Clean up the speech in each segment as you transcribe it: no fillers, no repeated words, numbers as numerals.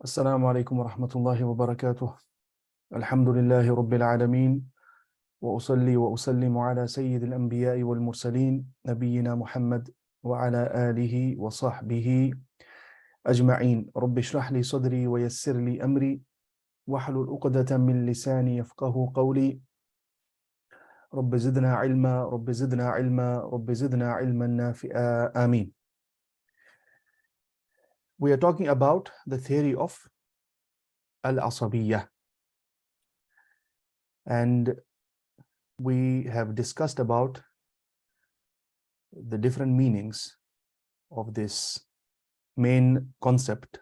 السلام عليكم ورحمة الله وبركاته. الحمد لله رب العالمين، وأصلي وأسلم على سيد الأنبياء والمرسلين نبينا محمد وعلى آله وصحبه أجمعين. رب اشرح لي صدري ويسر لي أمري واحلل عقدة من لساني يفقه قولي. رب زدنا علما، رب زدنا علما، رب زدنا علما نافعا. آمين. We are talking about the theory of al-asabiyyah, and we have discussed about the different meanings of this main concept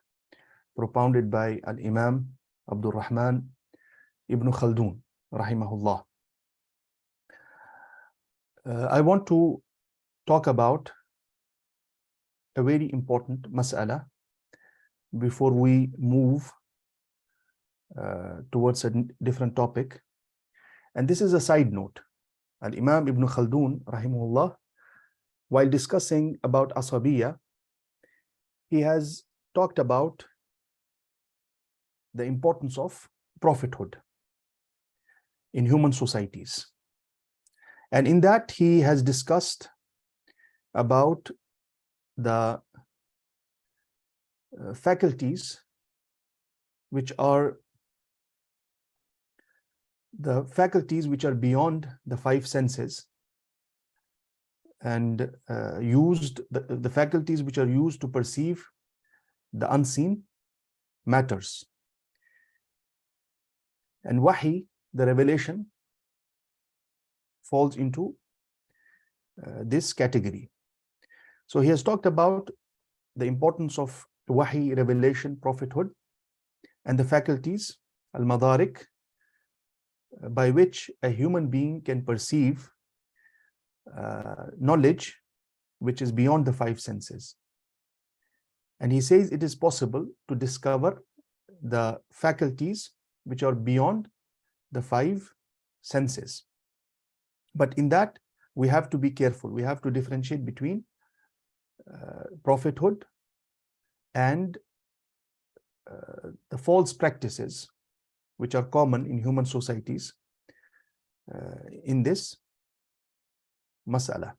propounded by Al-Imam Abdul Rahman ibn Khaldun, rahimahullah. I want to talk about a very important mas'ala before we move towards a different topic. And this is a side note. Al-Imam ibn Khaldun, rahimahullah, while discussing about Asabiyya, he has talked about the importance of prophethood in human societies. And in that, he has discussed about the faculties which are beyond the five senses, and the faculties which are used to perceive the unseen matters. And wahi, the revelation, falls into this category. So he has talked about the importance of wahi, revelation, prophethood, and the faculties, al-madarik, by which a human being can perceive knowledge which is beyond the five senses. And he says it is possible to discover the faculties which are beyond the five senses. But in that, we have to be careful. We have to differentiate between prophethood and the false practices which are common in human societies in this mas'ala.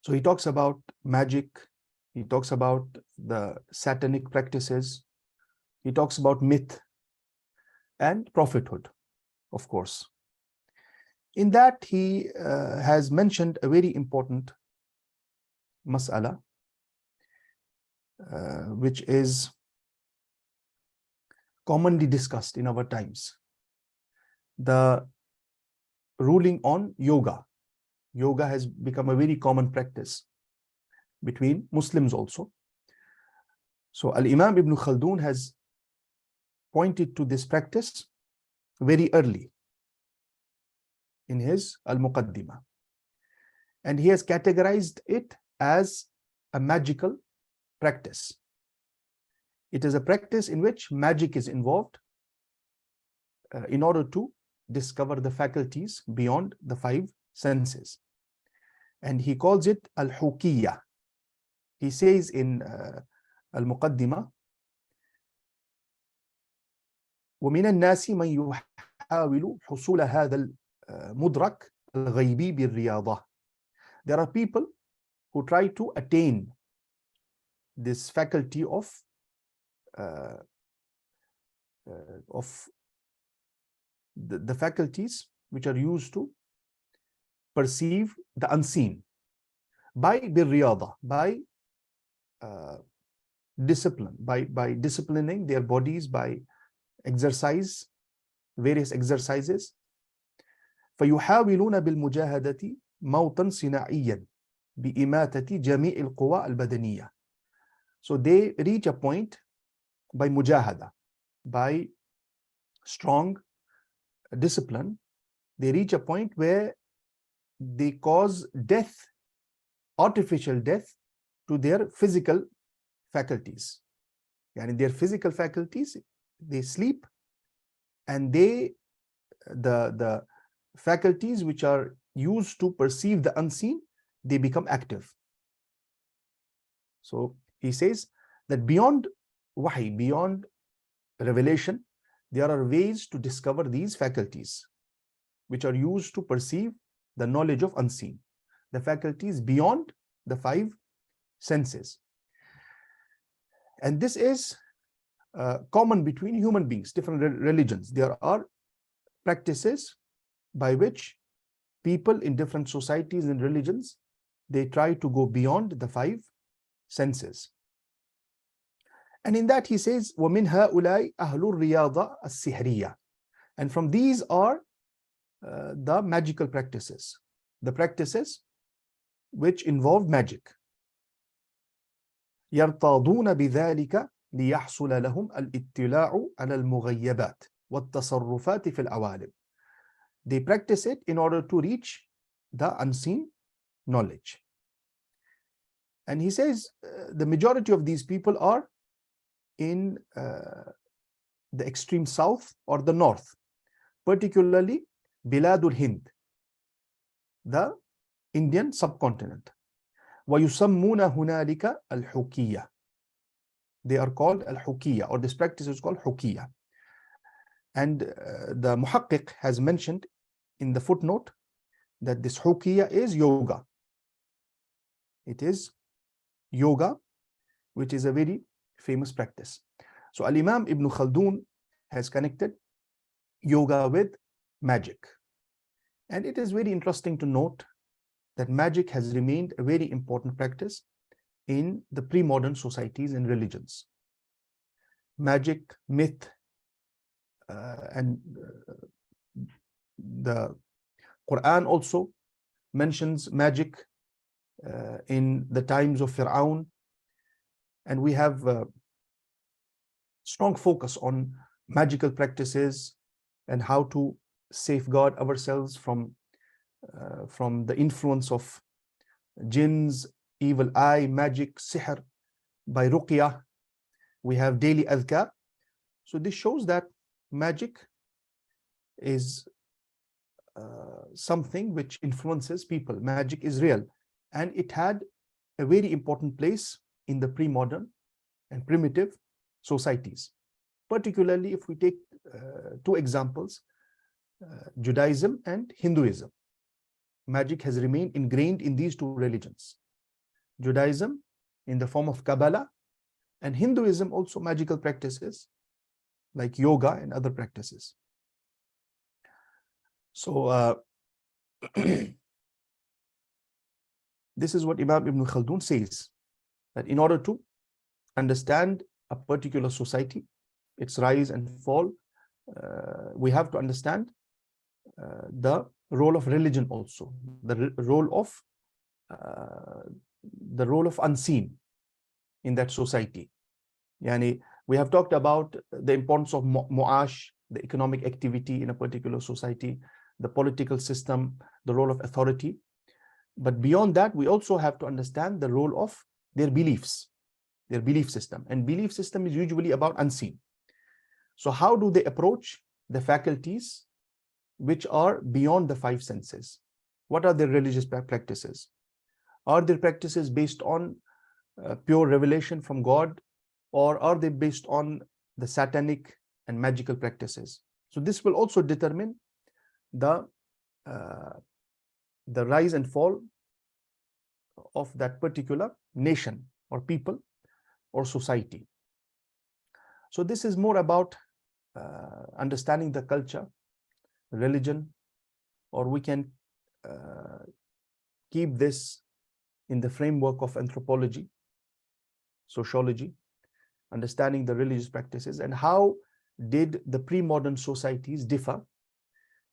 So he talks about magic, he talks about the satanic practices, he talks about myth and prophethood, of course. In that, he has mentioned a very important mas'ala, which is commonly discussed in our times. The ruling on yoga. Yoga has become a very common practice between Muslims also. So Al-Imam Ibn Khaldun has pointed to this practice very early in his Al-Muqaddimah. And he has categorized it as a magical practice. It is a practice in which magic is involved in order to discover the faculties beyond the five senses. And he calls it al-hukiyyah. He says in Al-Muqaddimah, وَمِنَ النَّاسِ مَنْ يُحَاوِلُ حُصُولَ هَذَا الْمُدْرَكِ الْغَيْبِي بِالرِّيَاضَةِ. There are people who try to attain this faculty of the faculties which are used to perceive the unseen by birriyada, by discipline, by disciplining their bodies, by exercise, various exercises. فَيُحَاوِلُونَ بِالْمُجَاهَدَةِ مَوْتًا صِنَاعِيًّا بِإِمَاتَةِ جَمِيعِ الْقُوَى الْبَدَنِيَّةِ. So they reach a point by mujahada, by strong discipline, they reach a point where they cause death, artificial death, to their physical faculties. And in their physical faculties, they sleep, and the faculties which are used to perceive the unseen, they become active. So he says that beyond wahi, beyond revelation, there are ways to discover these faculties which are used to perceive the knowledge of unseen, the faculties beyond the five senses. And this is common between human beings, different religions. There are practices by which people in different societies and religions, they try to go beyond the five senses. And in that he says, وَمِنْ هَؤُلَاءِ أَهْلُ الرِّيَاضَةِ السِّحْرِيَّةِ. And from these are the magical practices, the practices which involve magic. يَرْتَاضُونَ بِذَلِكَ لِيَحْصُلَ لَهُمْ الْإِطِّلَاعُ عَلَى الْمُغَيَّبَاتِ وَالتَّصَرُّفَاتِ فِي الْعَوَالِمِ. They practice it in order to reach the unseen knowledge. And he says the majority of these people are in the extreme south or the north, particularly Biladul Hind, the Indian subcontinent. وَيُسَمُّونَ هُنَالِكَ الْحُكِيَّةِ. They are called al-hukiyya, or this practice is called hukiyya. And the muhaqqiq has mentioned in the footnote that this hukiyya is yoga. It is yoga, which is a very famous practice. So Al-Imam Ibn Khaldun has connected yoga with magic. And it is very interesting to note that magic has remained a very important practice in the pre-modern societies and religions. Magic, myth, and the Quran also mentions magic in the times of Fir'aun, and we have strong focus on magical practices and how to safeguard ourselves from the influence of jinns, evil eye, magic, sihr, by ruqyah. We have daily adhkar. So this shows that magic is something which influences people. Magic is real, and it had a very important place in the pre-modern and primitive societies. Particularly if we take two examples, Judaism and Hinduism. Magic has remained ingrained in these two religions. Judaism in the form of Kabbalah, and Hinduism also magical practices like yoga and other practices. So this is what Imam Ibn Khaldun says, that in order to understand a particular society, its rise and fall, we have to understand the role of religion also, the role of unseen in that society. Yani, we have talked about the importance of mu'ash, the economic activity in a particular society, the political system, the role of authority. But beyond that, we also have to understand the role of their beliefs, their belief system. And belief system is usually about unseen. So how do they approach the faculties which are beyond the five senses? What are their religious practices? Are their practices based on pure revelation from God, or are they based on the satanic and magical practices? So this will also determine the rise and fall of that particular nation or people or society. So this is more about understanding the culture, religion, or we can keep this in the framework of anthropology, sociology, understanding the religious practices and how did the pre-modern societies differ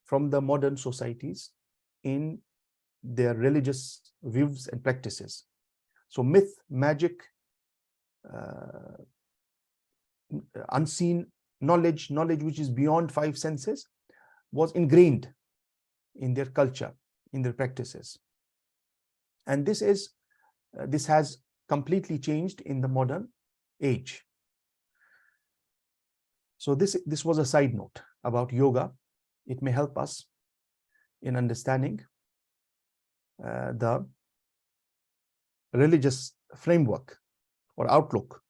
from the modern societies in their religious views and practices. So myth, magic, unseen knowledge which is beyond five senses, was ingrained in their culture, in their practices. And this has completely changed in the modern age. So this was a side note about yoga. It may help us in understanding the religious framework or outlook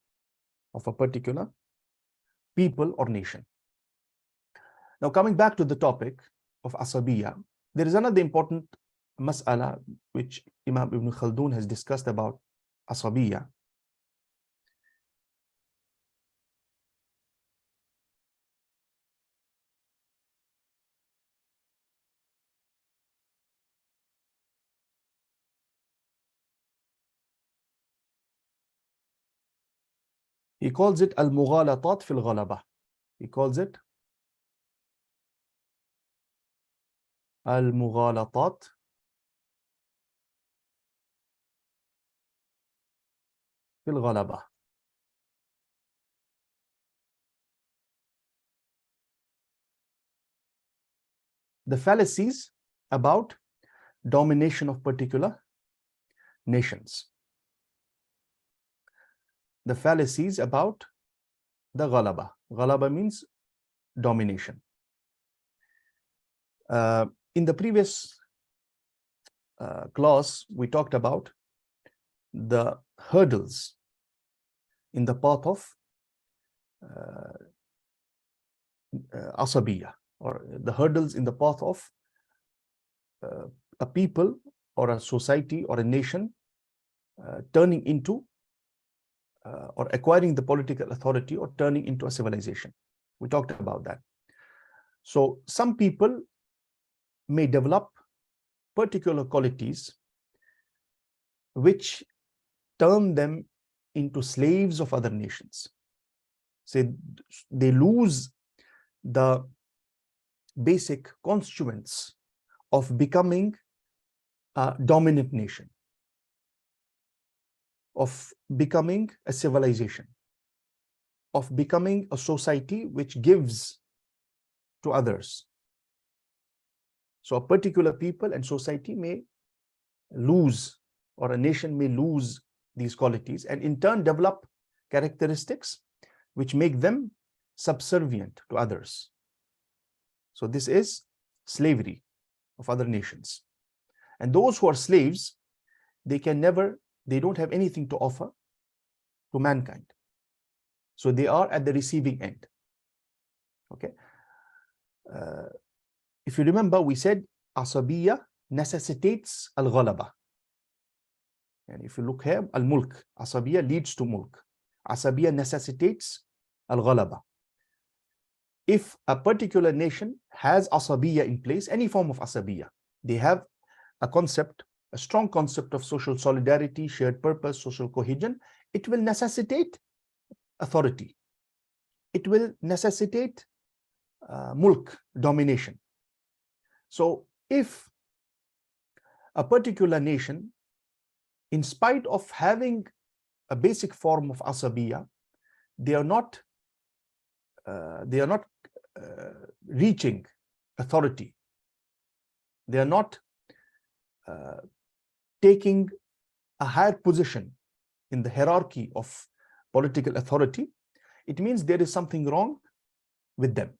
of a particular people or nation. Now, coming back to the topic of asabiyya, there is another important mas'ala which Imam Ibn Khaldun has discussed about asabiyya. He calls it al-mughalatat fil ghalaba. He calls it al-mughalatat fil ghalaba. The fallacies about domination of particular nations. The fallacies about the ghalaba. Ghalaba means domination. In the previous class, we talked about the hurdles in the path of asabiyya, or the hurdles in the path of a people or a society or a nation turning into or acquiring the political authority or turning into a civilization. We talked about that. So some people may develop particular qualities which turn them into slaves of other nations. So they lose the basic constituents of becoming a dominant nation, of becoming a civilization, of becoming a society which gives to others. So a particular people and society may lose, or a nation may lose these qualities, and in turn develop characteristics which make them subservient to others. So this is slavery of other nations. And those who are slaves, they don't have anything to offer to mankind. So they are at the receiving end. Okay. If you remember, we said asabiyya necessitates al-ghalaba. And if you look here, al-mulk, asabiyya leads to mulk. Asabiyya necessitates al-ghalaba. If a particular nation has asabiyya in place, any form of asabiyya, they have a concept, a strong concept of social solidarity, shared purpose, social cohesion, it will necessitate authority. It will necessitate mulk, domination. So if a particular nation, in spite of having a basic form of asabiyya, they are not reaching authority. They are not taking a higher position in the hierarchy of political authority. It means there is something wrong with them.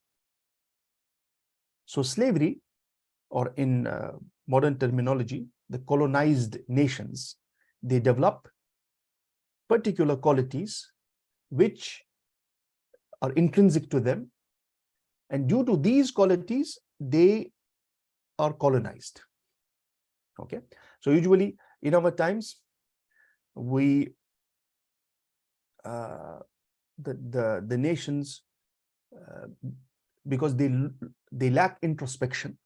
So slavery, or in modern terminology, the colonized nations, they develop particular qualities which are intrinsic to them, and due to these qualities they are colonized. Okay, so usually in our times, we the nations, because they lack introspection,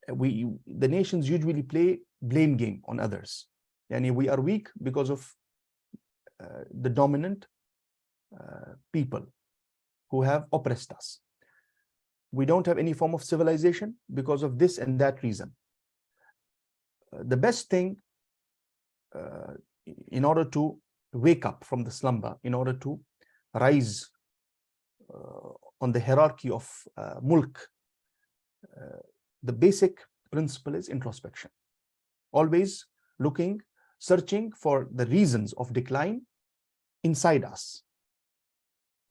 the nations usually play blame game on others. Yani we are weak because of the dominant people who have oppressed us. We don't have any form of civilization because of this and that reason. The best thing in order to wake up from the slumber, in order to rise on the hierarchy of mulk, the basic principle is introspection. Always searching for the reasons of decline inside us.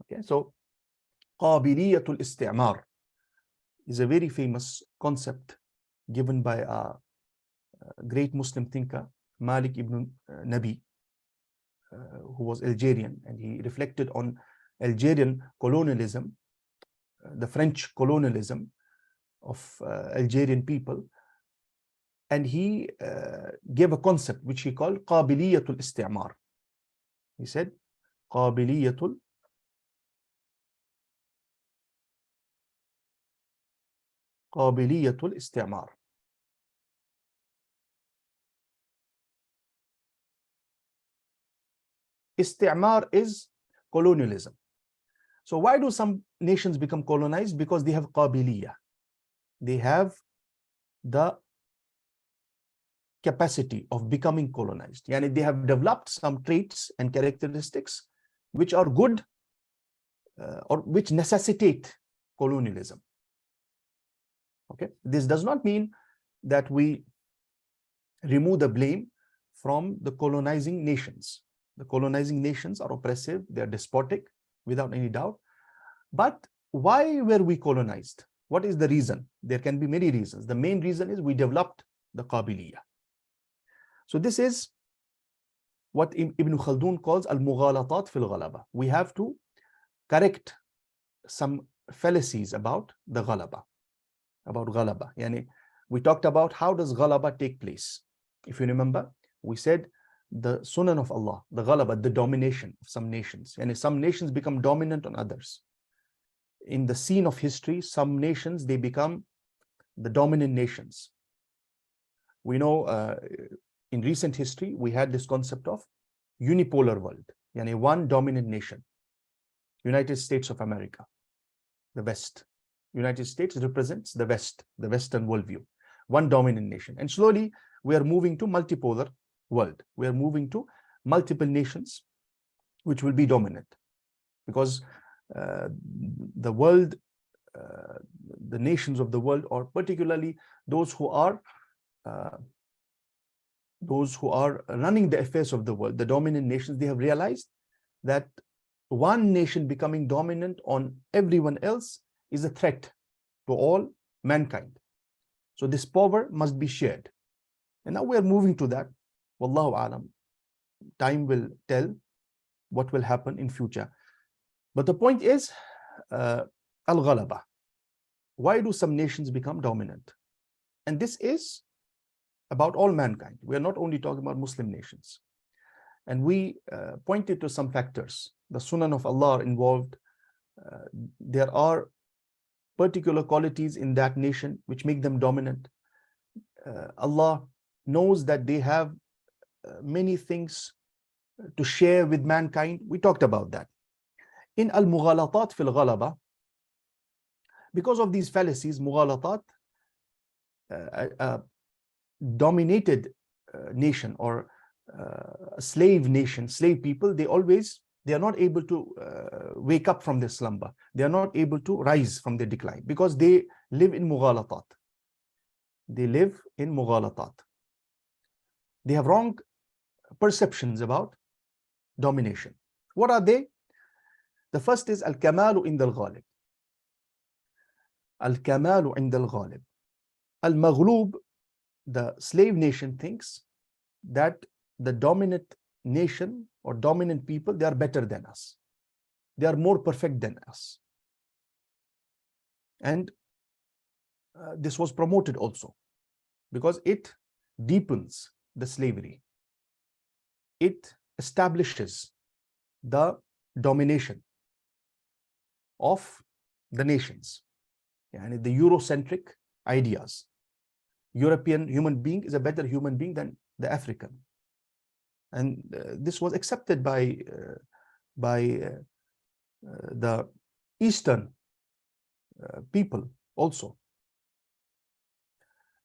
Okay, so qabiliyatul istimar is a very famous concept given by a great Muslim thinker, Malik ibn Nabi. who was Algerian, and he reflected on Algerian colonialism, the French colonialism of Algerian people, and he gave a concept which he called qabiliyatul istimar. He said qabiliyatul istimar. Istimar is colonialism. So why do some nations become colonized? Because they have qabiliyah. They have the capacity of becoming colonized. Yani they have developed some traits and characteristics which are good or which necessitate colonialism. Okay, this does not mean that we remove the blame from the colonizing nations. The colonizing nations are oppressive, they are despotic, without any doubt. But why were we colonized? What is the reason? There can be many reasons. The main reason is we developed the qabiliyah. So this is what Ibn Khaldun calls al-mughalatat fil ghalaba. We have to correct some fallacies about the ghalaba, about ghalaba. Yani we talked about how does ghalaba take place. If you remember, we said the sunan of Allah, the ghalaba, the domination of some nations. And some nations become dominant on others. In the scene of history, some nations, they become the dominant nations. We know in recent history, we had this concept of unipolar world, yani one dominant nation. United States of America, the West. United States represents the West, the Western worldview, one dominant nation. And slowly we are moving to multipolar world. We are moving to multiple nations which will be dominant, because the world, the nations of the world, or particularly those who are running the affairs of the world, the dominant nations, they have realized that one nation becoming dominant on everyone else is a threat to all mankind. So this power must be shared. And now we are moving to that. Wallahu alam. Time will tell what will happen in future. But the point is, al-ghalaba. Why do some nations become dominant? And this is about all mankind. We are not only talking about Muslim nations. And we pointed to some factors. The sunan of Allah involved. There are particular qualities in that nation which make them dominant. Allah knows that they have many things to share with mankind. We talked about that. In al-mughalatat fil ghalaba, because of these fallacies, mughalatat, dominated nation or slave nation, slave people, they are not able to wake up from their slumber. They are not able to rise from their decline because they live in mughalatat. They live in mughalatat. They have wrong perceptions about domination. What are they? The first is al-kamalu inda al-ghalib. Al-kamalu inda al-ghalib. Al-maghlub, the slave nation, thinks that the dominant nation or dominant people, they are better than us. They are more perfect than us. And this was promoted also because it deepens the slavery. It establishes the domination of the nations. And the Eurocentric ideas. European human being is a better human being than the African. And this was accepted by the Eastern people also.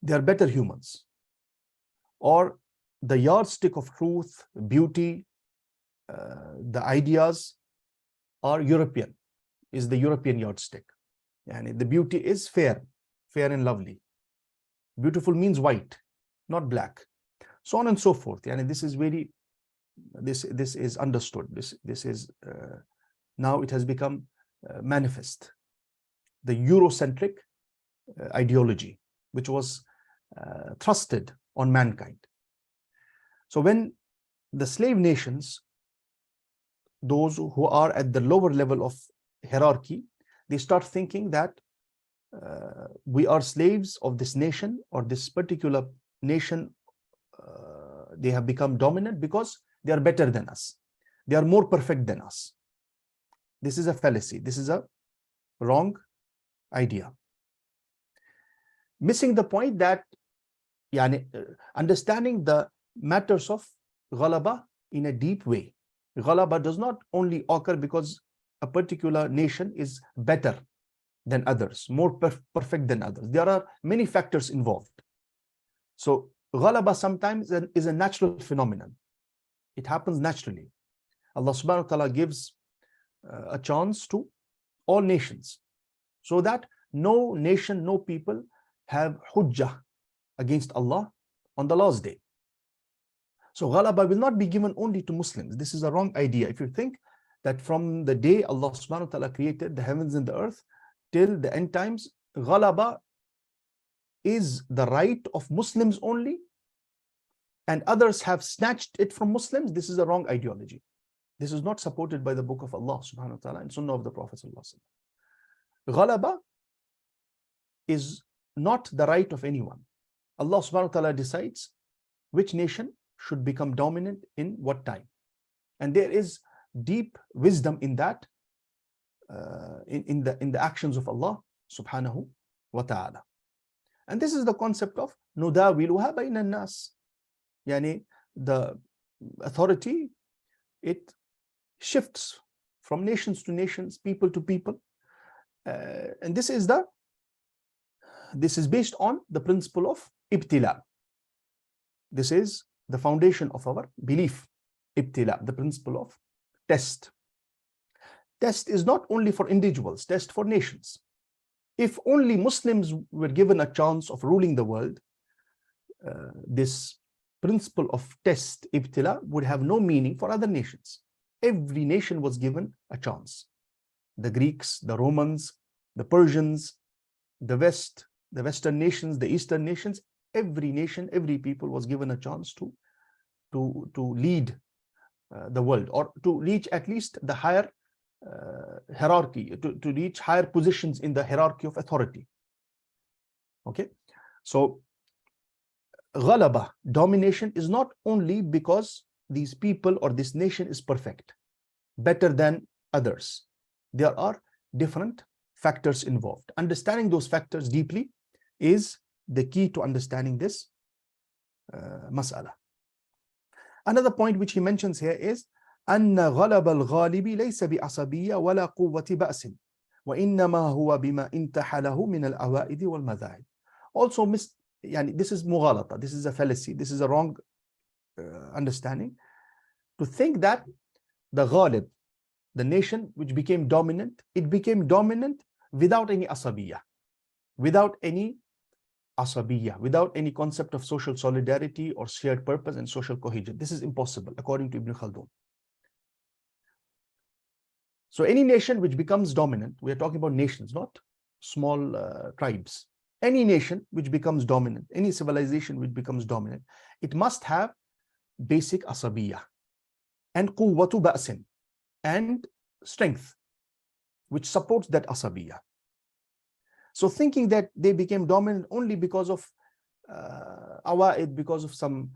They are better humans. Or the yardstick of truth, beauty, the ideas are European, is the European yardstick. And the beauty is fair and lovely. Beautiful means white, not black. So on and so forth. And this is very, this is understood. This is now it has become manifest. The Eurocentric ideology, which was thrusted on mankind. So when the slave nations those who are at the lower level of hierarchy, they start thinking that we are slaves of this nation, or this particular nation, they have become dominant because they are better than us. They are more perfect than us. This is a fallacy. This is a wrong idea. Missing the point that understanding the matters of ghalaba in a deep way. Ghalaba does not only occur because a particular nation is better than others, more perfect than others. There are many factors involved. So ghalaba sometimes is a natural phenomenon. It happens naturally. Allah subhanahu wa ta'ala gives a chance to all nations, so that no nation, no people have hujjah against Allah on the last day. So ghalaba will not be given only to Muslims. This is a wrong idea. If you think that from the day Allah subhanahu wa ta'ala created the heavens and the earth till the end times, ghalaba is the right of Muslims only, and others have snatched it from Muslims, this is a wrong ideology. This is not supported by the book of Allah subhanahu wa ta'ala and Sunnah of the Prophet sallallahu alaihi wasallam. Ghalaba is not the right of anyone. Allah subhanahu wa ta'ala decides which nation should become dominant in what time. And there is deep wisdom in that, in the actions of Allah subhanahu wa ta'ala. And this is the concept of nudawiluha bayna nas. Yani the authority, it shifts from nations to nations, people to people. And this is based on the principle of ibtila. This is the foundation of our belief. Ibtila, the principle of test. Test is not only for individuals, test for nations. If only Muslims were given a chance of ruling the world, this principle of test, ibtila, would have no meaning for other nations. Every nation was given a chance. The Greeks, the Romans, the Persians, the Western nations, the Eastern nations, every nation, every people was given a chance to lead the world, or to reach at least the higher hierarchy, to reach higher positions in the hierarchy of authority. Okay, so ghalaba, domination, is not only because these people or this nation is perfect, better than others. There are different factors involved. Understanding those factors deeply is the key to understanding this mas'ala. Another point which he mentions here is أن غلب الغالب ليس بعصبية ولا قوة بأس وإنما هو بما انتحله من الأوائد والمذاهب. Also, this is mughalata, this is a fallacy, this is a wrong understanding, to think that the ghalib, the nation which became dominant, it became dominant without any asabiyah, without any concept of social solidarity or shared purpose and social cohesion. This is impossible according to Ibn Khaldun. So any nation which becomes dominant, we are talking about nations, not small tribes. Any nation which becomes dominant, any civilization which becomes dominant, it must have basic asabiyah and quwwatu ba'sin, and strength which supports that asabiyah. So thinking that they became dominant only because of awa'id, because of some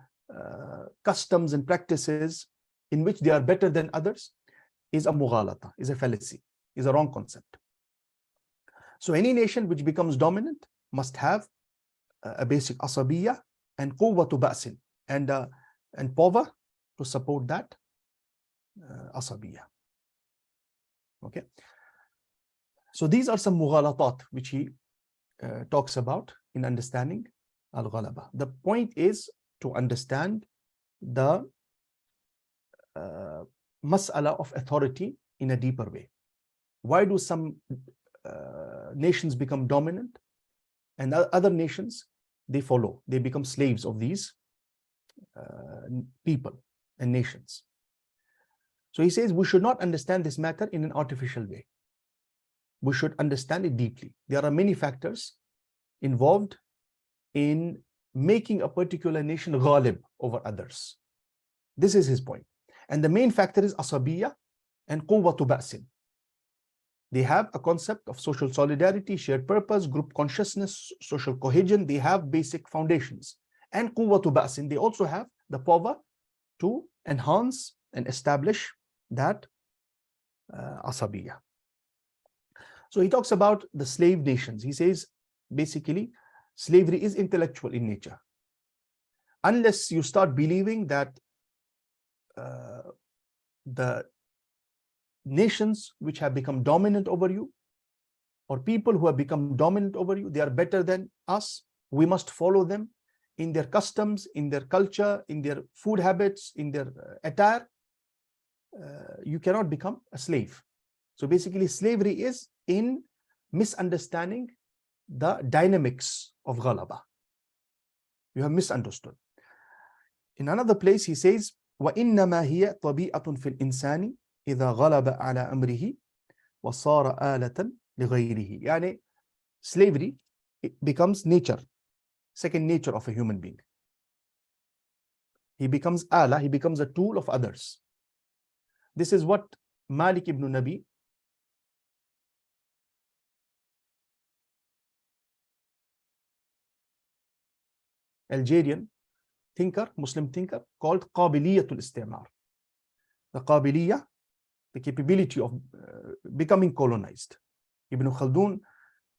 customs and practices in which they are better than others, is a mughalata, is a fallacy, is a wrong concept. So any nation which becomes dominant must have a basic asabiyah and quwwatu ba'sin, and power to support that asabiyah. Okay, so these are some mughalatat which he talks about in understanding al-ghalaba. The point is to understand the mas'ala of authority in a deeper way. Why do some nations become dominant and other nations, they follow, they become slaves of these people and nations? So he says we should not understand this matter in an artificial way. We should understand it deeply. There are many factors involved in making a particular nation ghalib over others. This is his point. And the main factor is asabiyah and quwwatu ba'sin. They have a concept of social solidarity, shared purpose, group consciousness, social cohesion. They have basic foundations. And quwwatu ba'sin, they also have the power to enhance and establish that asabiyah. So he talks about the slave nations. He says, basically, slavery is intellectual in nature. Unless you start believing that the nations which have become dominant over you, or people who have become dominant over you, they are better than us, we must follow them in their customs, in their culture, in their food habits, in their attire, you cannot become a slave. So basically, slavery is in misunderstanding the dynamics of ghalaba. You have misunderstood. In another place, he says, وَإِنَّمَا هِيَ طَبِيعَةٌ فِي الْإِنسَانِ إِذَا غَلَبَ عَلَى أَمْرِهِ وَصَارَ آلَةً لِغَيْرِهِ. Yani, slavery, it becomes nature, second nature of a human being. He becomes ala, he becomes a tool of others. This is what Malik ibn Nabi, Algerian thinker, Muslim thinker, called qabiliyatul istimar. The qabiliyah, the capability of becoming colonized. Ibn Khaldun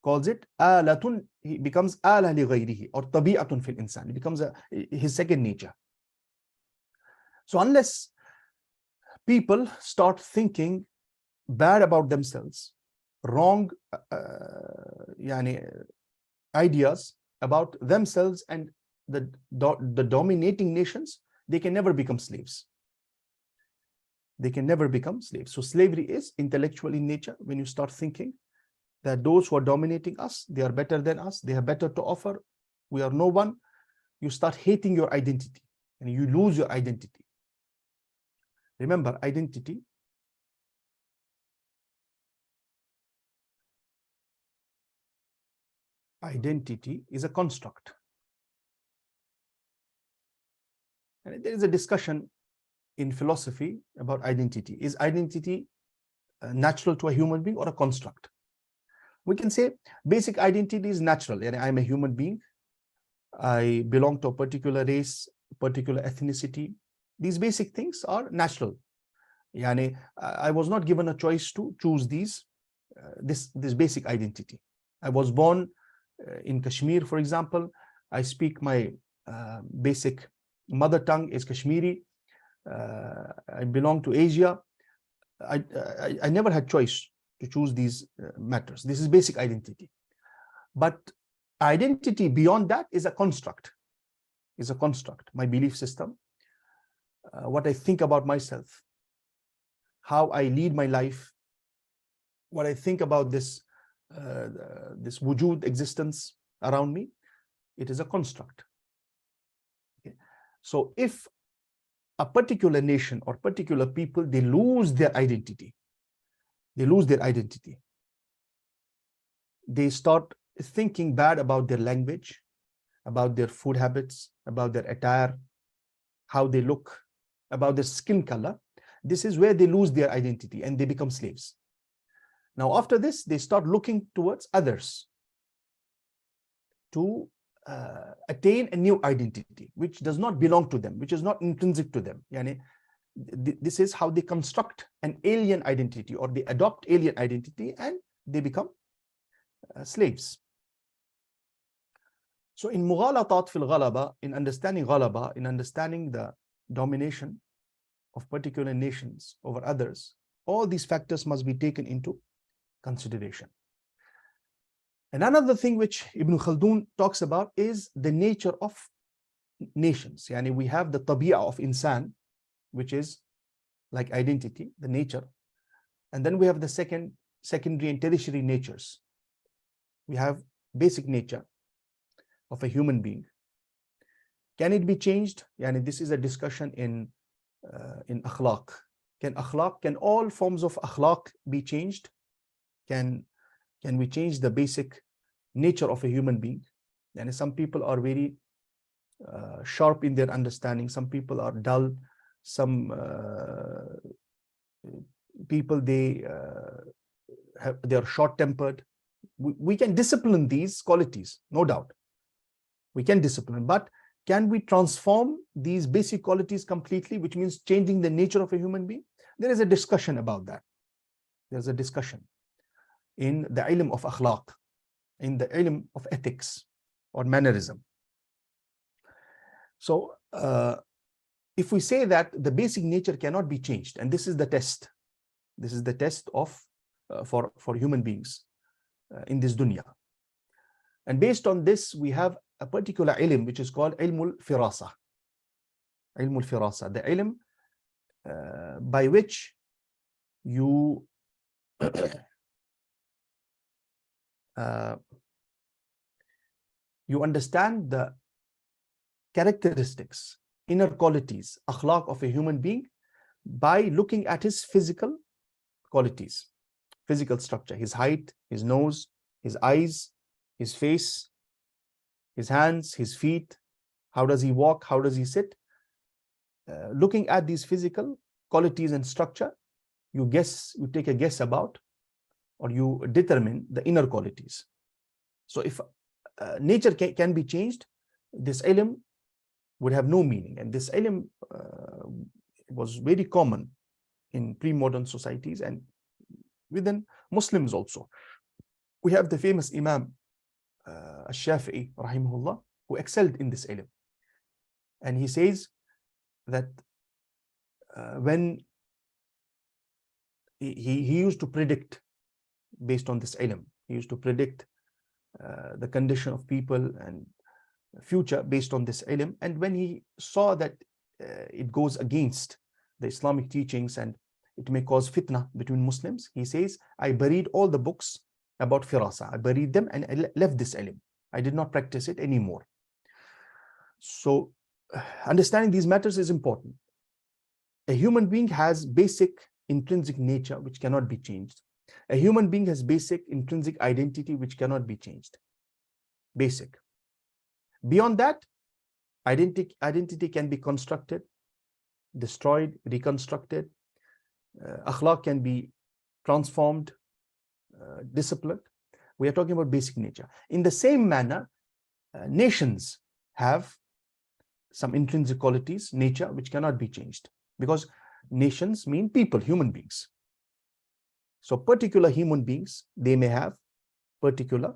calls it alatun, he becomes ala li ghayrihi, or tabi'atun fil insan. It becomes his second nature. So unless people start thinking bad about themselves, wrong ideas about themselves and the dominating nations, they can never become slaves. They can never become slaves. So slavery is intellectual in nature. When you start thinking that those who are dominating us, they are better than us, they have better to offer, we are no one, you start hating your identity and you lose your identity. Remember, identity is a construct. And there is a discussion in philosophy about identity. Is identity natural to a human being or a construct? We can say basic identity is natural. I am a human being. I belong to a particular race, particular ethnicity. These basic things are natural. I was not given a choice to choose this basic identity. I was born in Kashmir, for example. I speak my basic mother tongue is Kashmiri. I belong to Asia. I never had choice to choose these matters. This is basic identity. But identity beyond that is a construct. Is a construct. My belief system, what I think about myself, how I lead my life, what I think about this wujud existence around me, it is a construct. Okay. So if a particular nation or particular people, they lose their identity, they start thinking bad about their language, about their food habits, about their attire, how they look, about their skin color. This is where they lose their identity and they become slaves. Now, after this, they start looking towards others to attain a new identity, which does not belong to them, which is not intrinsic to them. This is how they construct an alien identity, or they adopt alien identity and they become slaves. So in mughalatat fil ghalaba, in understanding ghalaba, in understanding the domination of particular nations over others, all these factors must be taken into consideration. And another thing which Ibn Khaldun talks about is the nature of nations. We have the tabi'ah of insan, which is like identity, the nature. And then we have the secondary and tertiary natures. We have basic nature of a human being. Can it be changed? This is a discussion in akhlaq. Can all forms of akhlaq be changed? Can we change the basic nature of a human being? And some people are very sharp in their understanding. Some people are dull. Some people, they are short-tempered. We can discipline these qualities, no doubt. We can discipline, but can we transform these basic qualities completely, which means changing the nature of a human being? There is a discussion about that. There's a discussion in the ilm of akhlaq, in the ilm of ethics or mannerism. So if we say that the basic nature cannot be changed, and this is the test, this is the test of for human beings in this dunya. And based on this, we have a particular ilm which is called ilmul firasa. Ilmul firasa, the ilm by which you you understand the characteristics, inner qualities, akhlaq of a human being by looking at his physical qualities, physical structure, his height, his nose, his eyes, his face, his hands, his feet, how does he walk, how does he sit. Looking at these physical qualities and structure, you take a guess about, or you determine the inner qualities. So if nature can be changed, this ilm would have no meaning. And this ilm was very common in pre-modern societies and within Muslims also. We have the famous Imam Al-Shafi'i, rahimahullah, who excelled in this ilm. And he says that when he used to predict based on this ilm, he used to predict the condition of people and future based on this ilm. And when he saw that it goes against the Islamic teachings and it may cause fitna between Muslims, he says, I buried all the books about firasa. I buried them and I left this ilm. I did not practice it anymore. So understanding these matters is important. A human being has basic intrinsic nature which cannot be changed. A human being has basic intrinsic identity which cannot be changed. Basic. Beyond that, identity can be constructed, destroyed, reconstructed. Akhlaq can be transformed, disciplined. We are talking about basic nature. In the same manner, nations have some intrinsic qualities, nature, which cannot be changed, because nations mean people, human beings. So particular human beings, they may have particular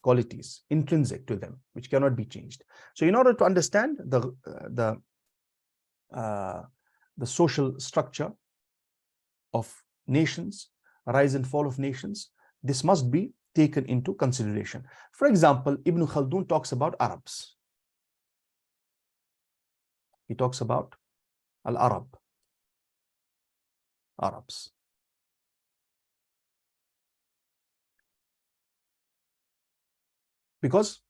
qualities intrinsic to them, which cannot be changed. So in order to understand the social structure of nations, rise and fall of nations, this must be taken into consideration. For example, Ibn Khaldun talks about Arabs. He talks about Al-Arab, Arabs. Because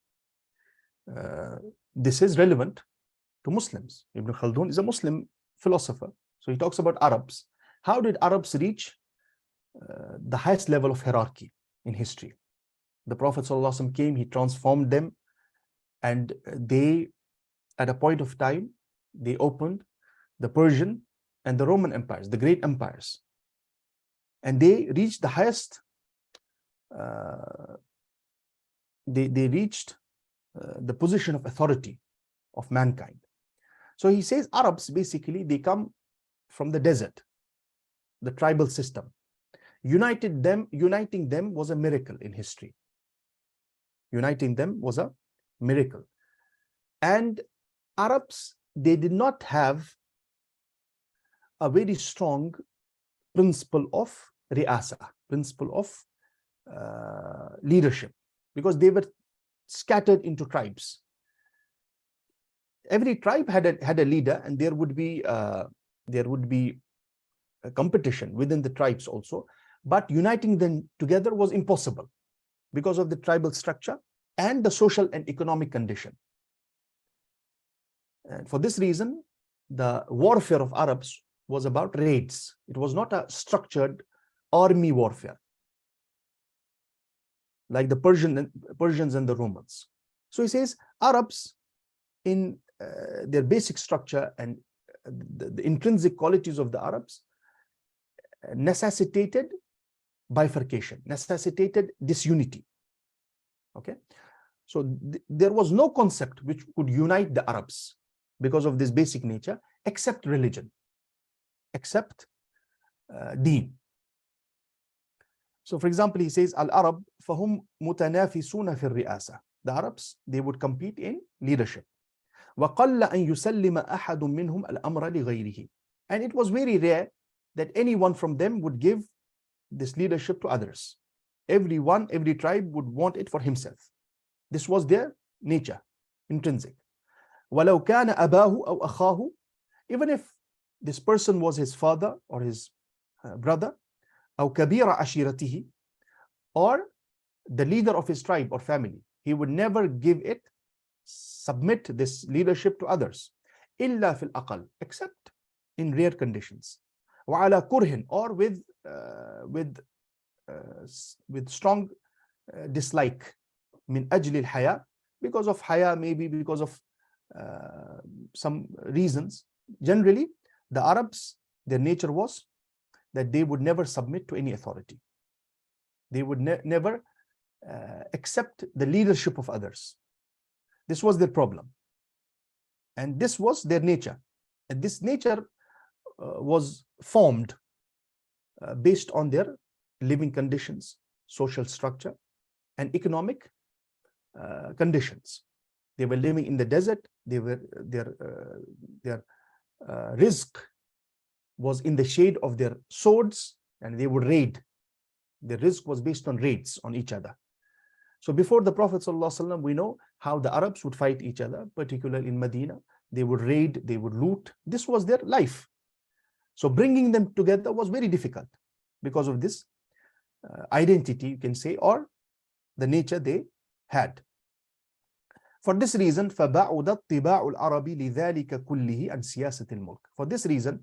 this is relevant to Muslims. Ibn Khaldun is a Muslim philosopher. So he talks about Arabs. How did Arabs reach the highest level of hierarchy in history? The Prophet ﷺ came, he transformed them, and they, at a point of time, they opened the Persian and the Roman empires, the great empires. And they reached the highest, they reached the position of authority of mankind. So he says Arabs, basically, they come from the desert, the tribal system. Uniting them was a miracle in history. Uniting them was a miracle. And Arabs, they did not have a very strong principle of ri'asa, principle of leadership, because they were scattered into tribes. Every tribe had a leader, and there would be a competition within the tribes also, but uniting them together was impossible because of the tribal structure and the social and economic condition. And for this reason, the warfare of Arabs was about raids. It was not a structured army warfare like the Persians and the Romans. So he says Arabs, in their basic structure and the intrinsic qualities of the Arabs, necessitated bifurcation, necessitated disunity. Okay, so there was no concept which could unite the Arabs because of this basic nature, except religion, except Deen. So, for example, he says, Al-Arab fahum mutanafisuna fi riyasa. The Arabs, they would compete in leadership. وَقَلَّ أَن يُسَلِّمَ أَحَدٌ مِّنْهُمْ الْأَمْرَ لِغَيْرِهِ. And it was very rare that anyone from them would give this leadership to others. Every tribe would want it for himself. This was their nature, intrinsic. وَلَوْ كَانَ أَبَاهُ أَوْ أَخَاهُ. Even if this person was his father or his brother, أَوْ كَبِيرَ عَشِيرَتِهِ, or the leader of his tribe or family, he would never submit this leadership to others. إِلَّا فِي الْأَقَلِ, except in rare conditions. وَعَلَى كُرْهٍ, or with strong dislike. مِنْ أَجْلِ الْحَيَاةِ, because of haya, maybe because of some reasons. Generally, the Arabs, their nature was that they would never submit to any authority. They would never accept the leadership of others. This was their problem. And this was their nature. And this nature was formed based on their living conditions, social structure, and economic conditions. They were living in the desert. Their rizq was in the shade of their swords, and they would raid. Their rizq was based on raids on each other. So before the Prophet ﷺ, we know how the Arabs would fight each other, particularly in Medina. They would raid, they would loot. This was their life. So bringing them together was very difficult because of this identity, you can say, or the nature they had. For this reason, فَبَعُدَتْ طِبَاعُ الْعَرَبِ لِذَلِكَ كُلِّهِ عَنْ سِيَاسَةِ الْمُلْكِ. For this reason,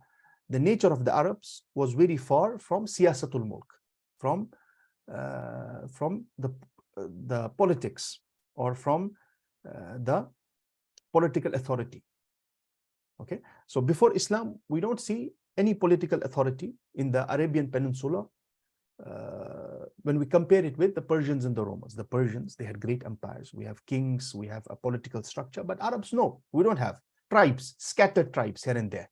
the nature of the Arabs was very far from siyasatul mulk, from the politics, or from the political authority. Okay, so before Islam, we don't see any political authority in the Arabian Peninsula when we compare it with the Persians and the Romans. The Persians, they had great empires. We have kings, we have a political structure, but Arabs, no, we don't have. Tribes, scattered tribes here and there.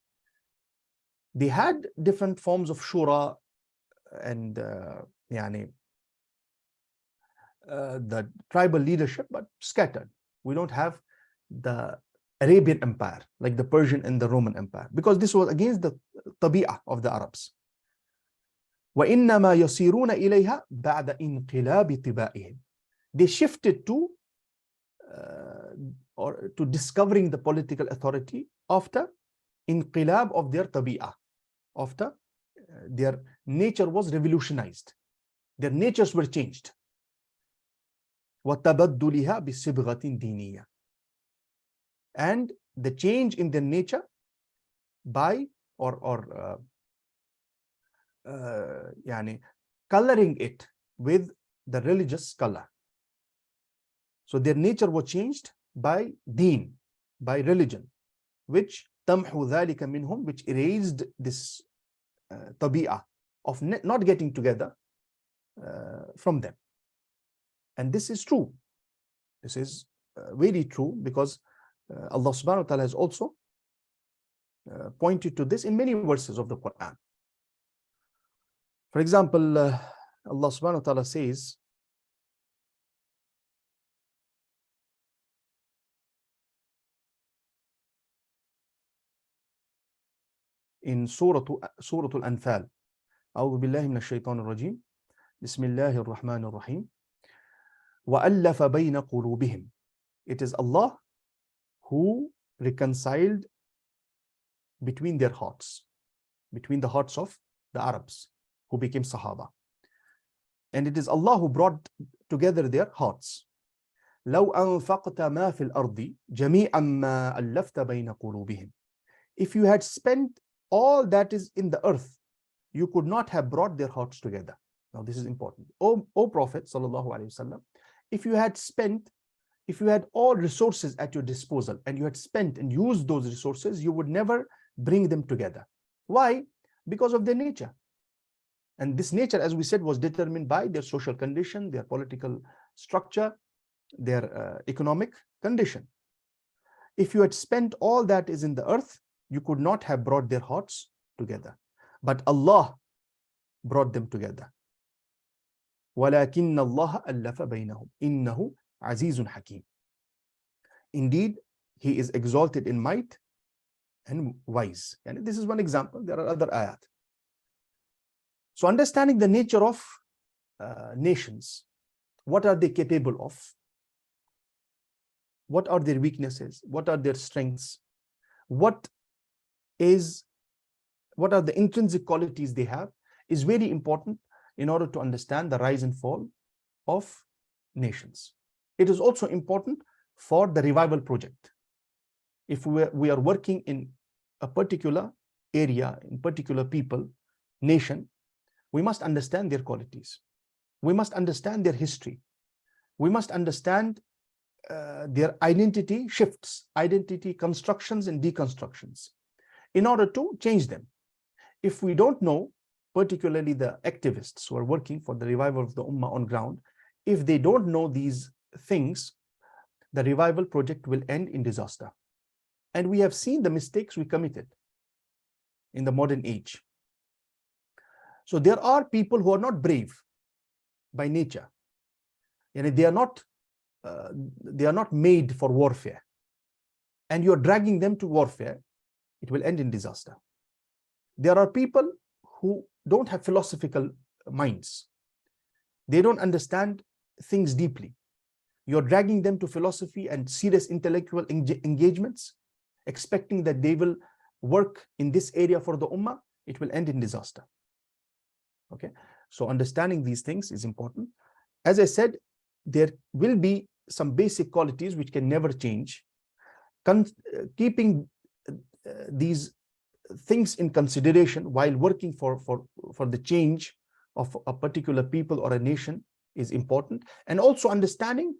They had different forms of shura and the tribal leadership, but scattered. We don't have the Arabian Empire like the Persian and the Roman Empire, because this was against the tabi'ah of the Arabs. وَإِنَّمَا يَصِيرُونَ إِلَيْهَا بَعْدَ إِنْقِلَابِ طِبَائِهِمْ. They shifted to discovering the political authority after inqilab of their tabi'ah, after their nature was revolutionized. Their natures were changed. وَتَبَدُّلِهَا بِصِبْغَةٍ دِينِيَّةٍ. And the change in their nature by coloring it with the religious color. So their nature was changed by Deen, by religion, which تَمْحُ ذَلِكَ مِنْهُمْ, which erased this tabi'ah of not getting together from them. And this is true. This is very true, because Allah subhanahu wa ta'ala has also pointed to this in many verses of the Quran. For example, Allah subhanahu wa ta'ala says, in Surah Al-Anfal, أعوذ بالله من الشيطان الرجيم, بسم الله الرحمن الرحيم, وَأَلَّفَ بَيْنَ قُلُوبِهِمْ. It is Allah who reconciled between their hearts, between the hearts of the Arabs who became Sahaba. And it is Allah who brought together their hearts. لَوْ أَنفَقْتَ مَا فِي الْأَرْضِ جَمِيعًا مَا أَلَّفْتَ بَيْنَ قُلُوبِهِمْ. If you had spent all that is in the earth, you could not have brought their hearts together. Now this is important. O Prophet sallallahu alaihi wasallam, if you had all resources at your disposal and you had spent and used those resources, you would never bring them together. Why? Because of their nature. And this nature, as we said, was determined by their social condition, their political structure, their economic condition. If you had spent all that is in the earth, you could not have brought their hearts together. But Allah brought them together. وَلَكِنَّ اللَّهَ أَلَّفَ بَيْنَهُمْ إِنَّهُ عَزِيزٌ حَكِيمٌ. Indeed, He is exalted in might and wise. And this is one example. There are other ayat. So understanding the nature of nations, what are they capable of? What are their weaknesses? What are their strengths? What are the intrinsic qualities they have is very important in order to understand the rise and fall of nations. It is also important for the revival project. If we are working in a particular area, in particular people, nation, we must understand their qualities. We must understand their history. We must understand their identity shifts, identity constructions and deconstructions in order to change them. If we don't know, particularly the activists who are working for the revival of the Ummah on ground, if they don't know these things, the revival project will end in disaster. And we have seen the mistakes we committed in the modern age. So there are people who are not brave by nature. And they are not made for warfare. And you're dragging them to warfare, it will end in disaster. There are people who don't have philosophical minds. They don't understand things deeply. You're dragging them to philosophy and serious intellectual engagements, expecting that they will work in this area for the Ummah, it will end in disaster. Okay, so understanding these things is important. As I said, there will be some basic qualities which can never change. Keeping these things in consideration while working for the change of a particular people or a nation is important. And also understanding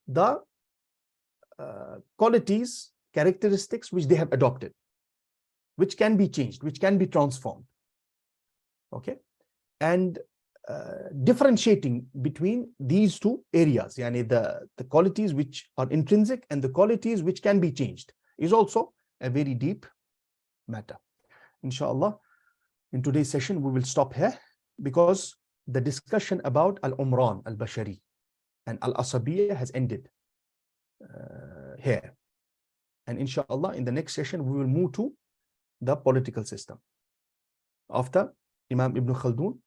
the qualities, characteristics which they have adopted, which can be changed, which can be transformed. Okay, and differentiating between these two areas, yani the qualities which are intrinsic and the qualities which can be changed, is also a very deep matter. Inshallah, in today's session we will stop here, because the discussion about al-umran al-bashari and al-asabiyya has ended here. And inshallah, in the next session we will move to the political system. After Imam Ibn Khaldun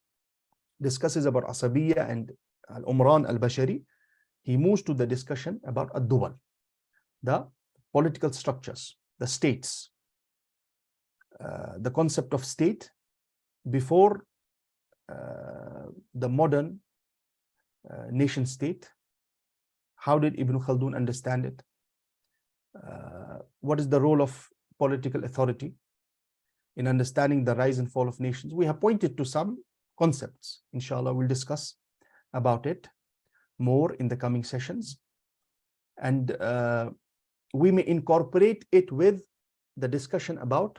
discusses about asabiyya and al-umran al-bashari, he moves to the discussion about ad-duwal, the political structures, the states, the concept of state before the modern nation state. How did Ibn Khaldun understand it? What is the role of political authority in understanding the rise and fall of nations? We have pointed to some concepts. Inshallah, we'll discuss about it more in the coming sessions. And we may incorporate it with the discussion about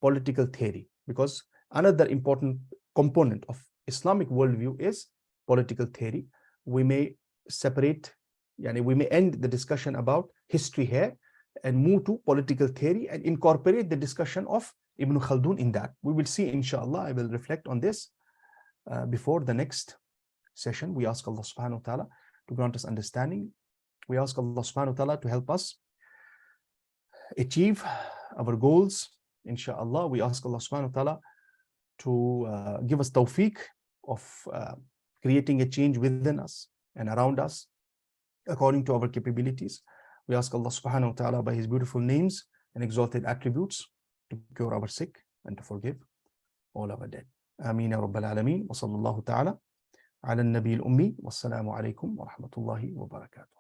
political theory, because another important component of Islamic worldview is political theory. We may separate, we may end the discussion about history here and move to political theory and incorporate the discussion of Ibn Khaldun in that. We will see, inshallah. I will reflect on this before the next session. We ask Allah subhanahu wa ta'ala to grant us understanding. We ask Allah subhanahu wa ta'ala to help us achieve our goals, inshallah. We ask Allah subhanahu wa ta'ala to give us tawfiq of creating a change within us and around us according to our capabilities. We ask Allah subhanahu wa ta'ala by His beautiful names and exalted attributes to cure our sick and to forgive all our dead. Ameen ya Rabbal Alameen. Wa sallallahu ta'ala ala an-nabi al-ummi. Wassalamu alaikum wa rahmatullahi wa barakatuh.